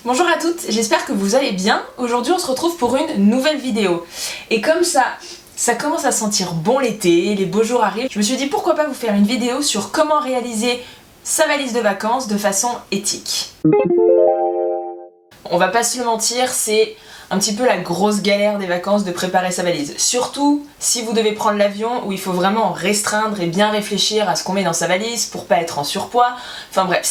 Bonjour à toutes, j'espère que vous allez bien. Aujourd'hui on se retrouve pour une nouvelle vidéo. Et comme ça commence à sentir bon l'été, les beaux jours arrivent, je me suis dit pourquoi pas vous faire une vidéo sur comment réaliser sa valise de vacances de façon éthique. On va pas se le mentir, c'est un petit peu la grosse galère des vacances de préparer sa valise. Surtout si vous devez prendre l'avion où il faut vraiment restreindre et bien réfléchir à ce qu'on met dans sa valise pour pas être en surpoids. Enfin bref,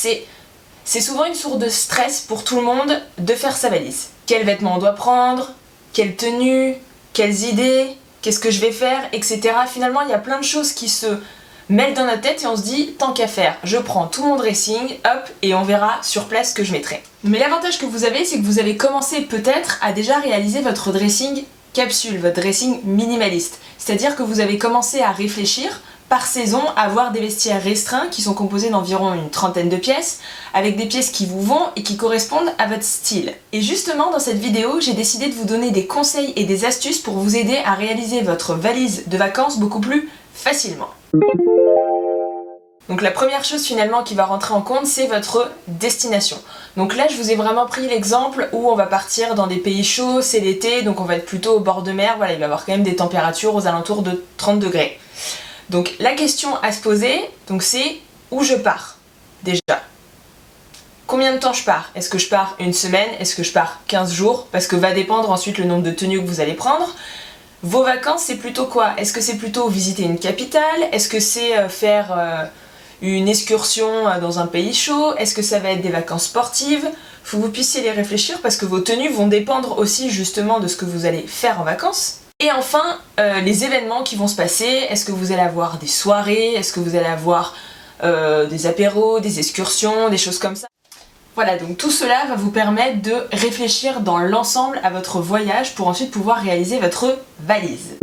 c'est souvent une source de stress pour tout le monde de faire sa valise. Quels vêtements on doit prendre, quelle tenue, quelles idées, qu'est-ce que je vais faire, etc. Finalement, il y a plein de choses qui se mêlent dans notre tête et on se dit, tant qu'à faire, je prends tout mon dressing, hop, et on verra sur place ce que je mettrai. Mais l'avantage que vous avez, c'est que vous avez commencé peut-être à déjà réaliser votre dressing capsule, votre dressing minimaliste. C'est-à-dire que vous avez commencé à réfléchir par saison à avoir des vestiaires restreints qui sont composés d'environ une trentaine de pièces, avec des pièces qui vous vont et qui correspondent à votre style. Et justement dans cette vidéo, j'ai décidé de vous donner des conseils et des astuces pour vous aider à réaliser votre valise de vacances beaucoup plus facilement. Donc la première chose finalement qui va rentrer en compte, c'est votre destination. Donc là je vous ai vraiment pris l'exemple où on va partir dans des pays chauds, c'est l'été, donc on va être plutôt au bord de mer, voilà, il va y avoir quand même des températures aux alentours de 30 degrés. Donc la question à se poser, c'est où je pars déjà. Combien de temps je pars? Est-ce que je pars une semaine? Est-ce que je pars 15 jours? Parce que va dépendre ensuite le nombre de tenues que vous allez prendre. Vos vacances, c'est plutôt quoi? Est-ce que c'est plutôt visiter une capitale? Est-ce que c'est faire une excursion dans un pays chaud? Est-ce que ça va être des vacances sportives? Faut que vous puissiez les réfléchir parce que vos tenues vont dépendre aussi justement de ce que vous allez faire en vacances. Et enfin, les événements qui vont se passer, est-ce que vous allez avoir des soirées, est-ce que vous allez avoir des apéros, des excursions, des choses comme ça. Voilà, donc tout cela va vous permettre de réfléchir dans l'ensemble à votre voyage pour ensuite pouvoir réaliser votre valise.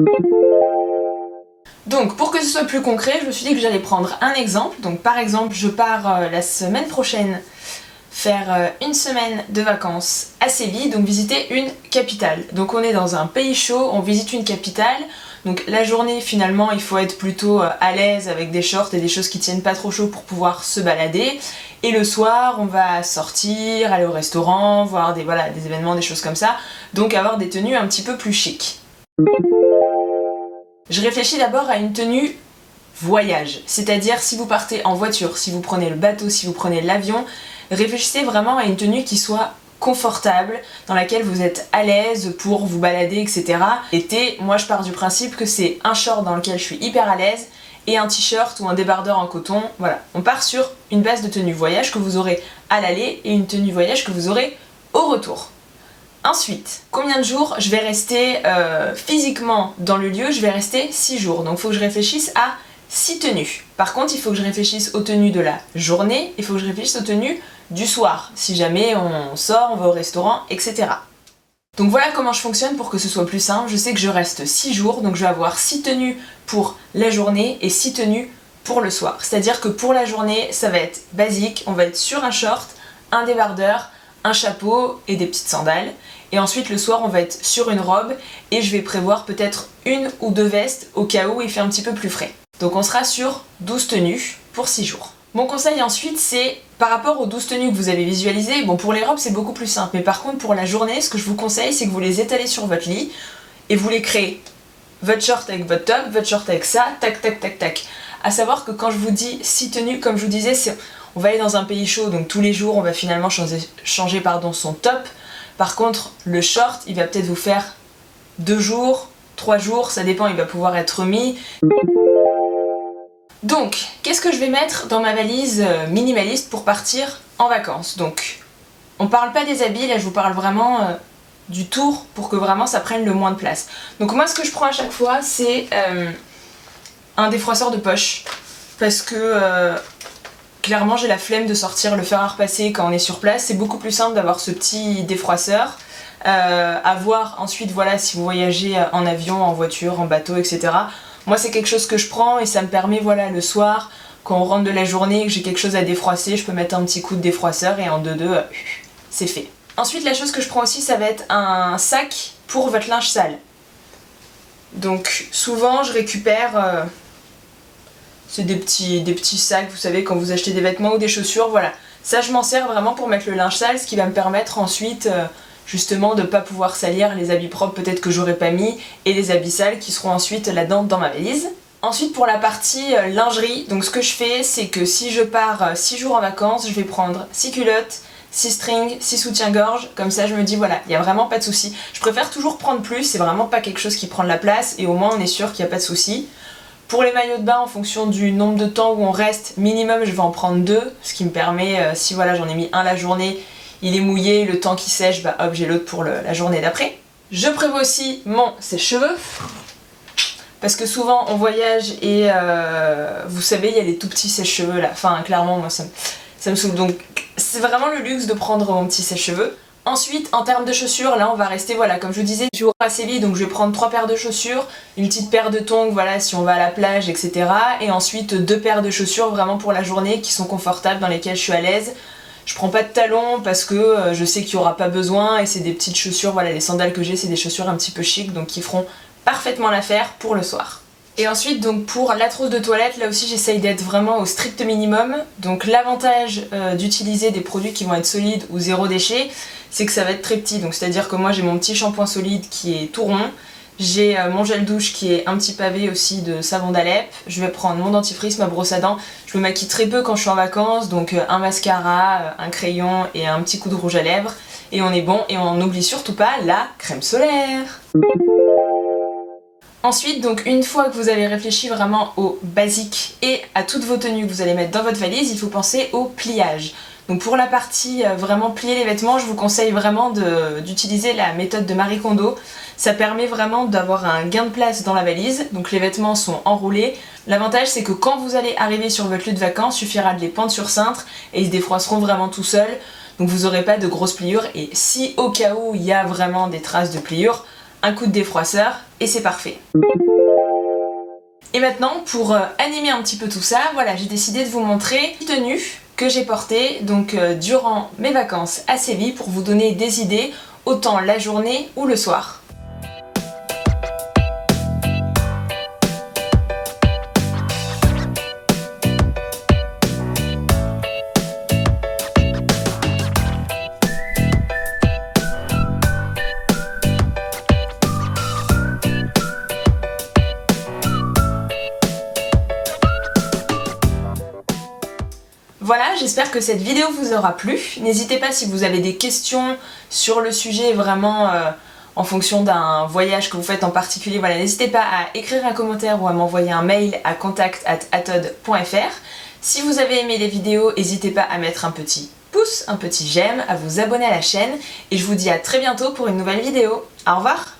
Donc pour que ce soit plus concret, je me suis dit que j'allais prendre un exemple. Donc par exemple, je pars la semaine prochaine faire une semaine de vacances à Séville, donc visiter une capitale. Donc on est dans un pays chaud, on visite une capitale, donc la journée finalement il faut être plutôt à l'aise avec des shorts et des choses qui tiennent pas trop chaud pour pouvoir se balader, et le soir on va sortir, aller au restaurant, voir des événements, des choses comme ça, donc avoir des tenues un petit peu plus chic. Je réfléchis d'abord à une tenue voyage, c'est-à-dire si vous partez en voiture, si vous prenez le bateau, si vous prenez l'avion, réfléchissez vraiment à une tenue qui soit confortable, dans laquelle vous êtes à l'aise pour vous balader, etc. L'été, moi je pars du principe que c'est un short dans lequel je suis hyper à l'aise et un t-shirt ou un débardeur en coton. Voilà, on part sur une base de tenue voyage que vous aurez à l'aller et une tenue voyage que vous aurez au retour. Ensuite, combien de jours je vais rester physiquement dans le lieu? Je vais rester 6 jours, donc il faut que je réfléchisse à 6 tenues. Par contre, il faut que je réfléchisse aux tenues de la journée, il faut que je réfléchisse aux tenues du soir, si jamais on sort, on va au restaurant, etc. Donc voilà comment je fonctionne pour que ce soit plus simple. Je sais que je reste 6 jours, donc je vais avoir 6 tenues pour la journée et 6 tenues pour le soir. C'est-à-dire que pour la journée, ça va être basique, on va être sur un short, un débardeur, un chapeau et des petites sandales. Et ensuite le soir, on va être sur une robe et je vais prévoir peut-être une ou 2 vestes au cas où il fait un petit peu plus frais. Donc on sera sur 12 tenues pour 6 jours. Mon conseil ensuite, c'est par rapport aux 12 tenues que vous avez visualisées, bon pour les robes c'est beaucoup plus simple, mais par contre pour la journée, ce que je vous conseille, c'est que vous les étalez sur votre lit et vous les créez. Votre short avec votre top, votre short avec ça, tac tac tac tac. À savoir que quand je vous dis 6 tenues, comme je vous disais, on va aller dans un pays chaud, donc tous les jours on va finalement changer son top. Par contre, le short, il va peut-être vous faire 2 jours, 3 jours, ça dépend, il va pouvoir être remis. Donc, qu'est-ce que je vais mettre dans ma valise minimaliste pour partir en vacances? Donc, on parle pas des habits, là je vous parle vraiment du tour pour que vraiment ça prenne le moins de place. Donc moi ce que je prends à chaque fois c'est un défroisseur de poche parce que clairement j'ai la flemme de sortir le fer à repasser quand on est sur place. C'est beaucoup plus simple d'avoir ce petit défroisseur. À voir ensuite voilà si vous voyagez en avion, en voiture, en bateau, etc. Moi c'est quelque chose que je prends et ça me permet voilà le soir quand on rentre de la journée et que j'ai quelque chose à défroisser, je peux mettre un petit coup de défroisseur et en 2-2 c'est fait. Ensuite la chose que je prends aussi ça va être un sac pour votre linge sale. Donc souvent je récupère c'est des petits sacs, vous savez, quand vous achetez des vêtements ou des chaussures, voilà. Ça je m'en sers vraiment pour mettre le linge sale, ce qui va me permettre ensuite justement de pas pouvoir salir les habits propres peut-être que j'aurais pas mis et les habits sales qui seront ensuite là-dedans dans ma valise. Ensuite pour la partie lingerie, donc ce que je fais c'est que si je pars 6 jours en vacances, je vais prendre 6 culottes, 6 strings, 6 soutiens-gorge, comme ça je me dis voilà, il n'y a vraiment pas de souci. Je préfère toujours prendre plus, c'est vraiment pas quelque chose qui prend de la place et au moins on est sûr qu'il n'y a pas de souci. Pour les maillots de bain, en fonction du nombre de temps où on reste, minimum je vais en prendre 2, ce qui me permet, si voilà j'en ai mis un la journée, il est mouillé, le temps qui sèche, bah hop j'ai l'autre pour la journée d'après. Je prévois aussi mon sèche-cheveux. Parce que souvent on voyage et vous savez il y a les tout petits sèche-cheveux là, enfin clairement moi ça me saoule, donc c'est vraiment le luxe de prendre mon petit sèche-cheveux. Ensuite en termes de chaussures, là on va rester voilà comme je vous disais jour assez vite, donc je vais prendre 3 paires de chaussures, une petite paire de tongs voilà si on va à la plage etc. Et ensuite 2 paires de chaussures vraiment pour la journée qui sont confortables, dans lesquelles je suis à l'aise. Je prends pas de talons parce que je sais qu'il n'y aura pas besoin et c'est des petites chaussures, voilà les sandales que j'ai c'est des chaussures un petit peu chic donc qui feront parfaitement l'affaire pour le soir. Et ensuite donc pour la trousse de toilette, là aussi j'essaye d'être vraiment au strict minimum. Donc l'avantage d'utiliser des produits qui vont être solides ou zéro déchet, c'est que ça va être très petit. Donc c'est à dire que moi j'ai mon petit shampoing solide qui est tout rond, j'ai mon gel douche qui est un petit pavé aussi de savon d'Alep, je vais prendre mon dentifrice, ma brosse à dents. Je me maquille très peu quand je suis en vacances, donc un mascara, un crayon et un petit coup de rouge à lèvres. Et on est bon, et on n'oublie surtout pas la crème solaire. Ensuite, donc une fois que vous avez réfléchi vraiment aux basiques et à toutes vos tenues que vous allez mettre dans votre valise, il faut penser au pliage. Donc pour la partie vraiment plier les vêtements, je vous conseille vraiment d'utiliser la méthode de Marie Kondo. Ça permet vraiment d'avoir un gain de place dans la valise, donc les vêtements sont enroulés. L'avantage c'est que quand vous allez arriver sur votre lieu de vacances, il suffira de les pendre sur cintre et ils se défroisseront vraiment tout seuls. Donc vous n'aurez pas de grosses pliures et si au cas où il y a vraiment des traces de pliures, un coup de défroisseur et c'est parfait. Et maintenant pour animer un petit peu tout ça, voilà j'ai décidé de vous montrer une tenue que j'ai portée donc durant mes vacances à Séville pour vous donner des idées autant la journée ou le soir. Voilà, j'espère que cette vidéo vous aura plu. N'hésitez pas si vous avez des questions sur le sujet vraiment en fonction d'un voyage que vous faites en particulier. Voilà, n'hésitez pas à écrire un commentaire ou à m'envoyer un mail à contact@atod.fr. Si vous avez aimé les vidéos, n'hésitez pas à mettre un petit pouce, un petit j'aime, à vous abonner à la chaîne et je vous dis à très bientôt pour une nouvelle vidéo. Au revoir!